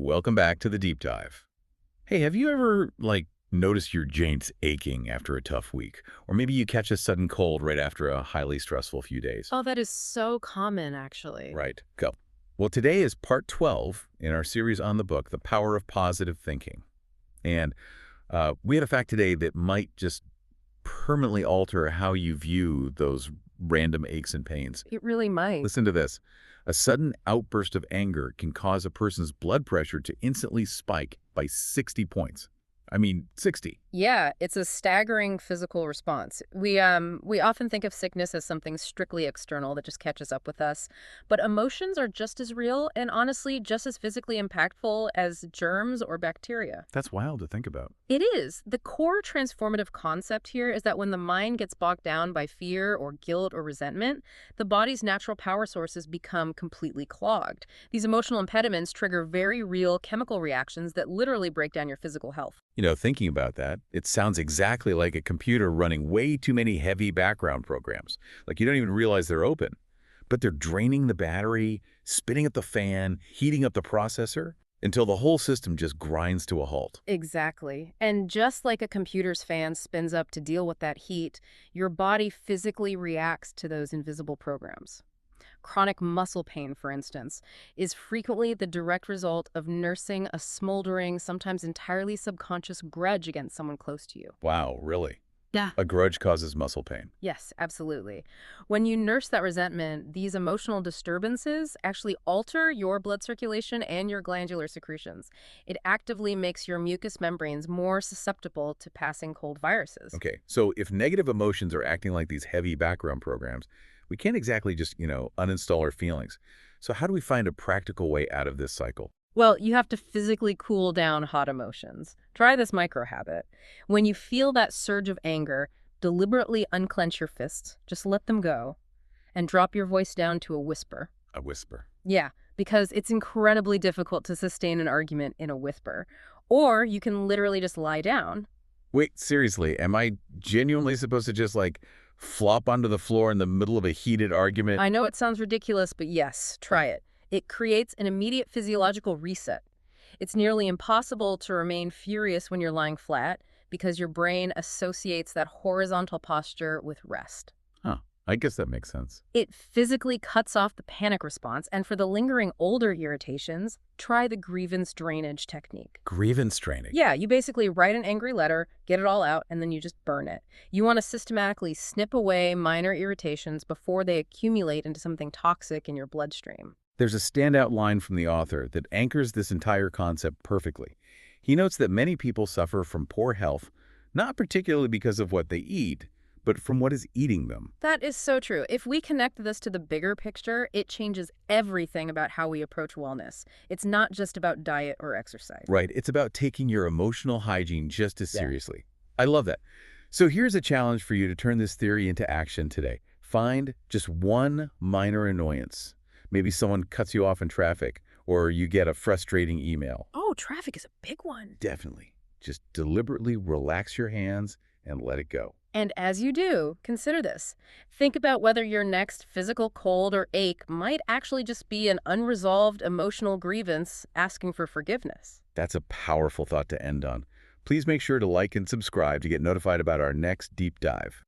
Welcome back to the deep dive. Hey, have you ever, noticed your joints aching after a tough week? Or maybe you catch a sudden cold right after a highly stressful few days? Oh, that is so common, actually. Right, go. Well, today is part 12 in our series on the book, The Power of Positive Thinking. And we have a fact today that might just permanently alter how you view those random aches and pains. It really might. Listen to this. A sudden outburst of anger can cause a person's blood pressure to instantly spike by 60 points. I mean, 60. Yeah, it's a staggering physical response. We often think of sickness as something strictly external that just catches up with us, but emotions are just as real and honestly just as physically impactful as germs or bacteria. That's wild to think about. It is. The core transformative concept here is that when the mind gets bogged down by fear or guilt or resentment, the body's natural power sources become completely clogged. These emotional impediments trigger very real chemical reactions that literally break down your physical health. Thinking about that, it sounds exactly like a computer running way too many heavy background programs. Like you don't even realize they're open. But they're draining the battery, spinning up the fan, heating up the processor, until the whole system just grinds to a halt. Exactly. And just like a computer's fan spins up to deal with that heat, your body physically reacts to those invisible programs. Chronic muscle pain, for instance, is frequently the direct result of nursing a smoldering, sometimes entirely subconscious grudge against someone close to you. Wow, really? Yeah. A grudge causes muscle pain. Yes, absolutely. When you nurse that resentment, these emotional disturbances actually alter your blood circulation and your glandular secretions. It actively makes your mucous membranes more susceptible to passing cold viruses. Okay, so if negative emotions are acting like these heavy background programs, we can't exactly just, uninstall our feelings. So how do we find a practical way out of this cycle? Well, you have to physically cool down hot emotions. Try this micro habit. When you feel that surge of anger, deliberately unclench your fists, just let them go, and drop your voice down to a whisper. A whisper. Yeah, because it's incredibly difficult to sustain an argument in a whisper. Or you can literally just lie down. Wait, seriously, am I genuinely supposed to just, flop onto the floor in the middle of a heated argument? I know it sounds ridiculous, but yes, try it. It creates an immediate physiological reset. It's nearly impossible to remain furious when you're lying flat because your brain associates that horizontal posture with rest. Huh, I guess that makes sense. It physically cuts off the panic response, and for the lingering older irritations, try the grievance drainage technique. Grievance training. Yeah, you basically write an angry letter, get it all out, and then you just burn it. You want to systematically snip away minor irritations before they accumulate into something toxic in your bloodstream. There's a standout line from the author that anchors this entire concept perfectly. He notes that many people suffer from poor health, not particularly because of what they eat, but from what is eating them. That is so true. If we connect this to the bigger picture, it changes everything about how we approach wellness. It's not just about diet or exercise. Right, it's about taking your emotional hygiene just as seriously. I love that. So here's a challenge for you to turn this theory into action today. Find just one minor annoyance. Maybe someone cuts you off in traffic, or you get a frustrating email. Oh, traffic is a big one. Definitely. Just deliberately relax your hands and let it go. And as you do, consider this. Think about whether your next physical cold or ache might actually just be an unresolved emotional grievance asking for forgiveness. That's a powerful thought to end on. Please make sure to like and subscribe to get notified about our next deep dive.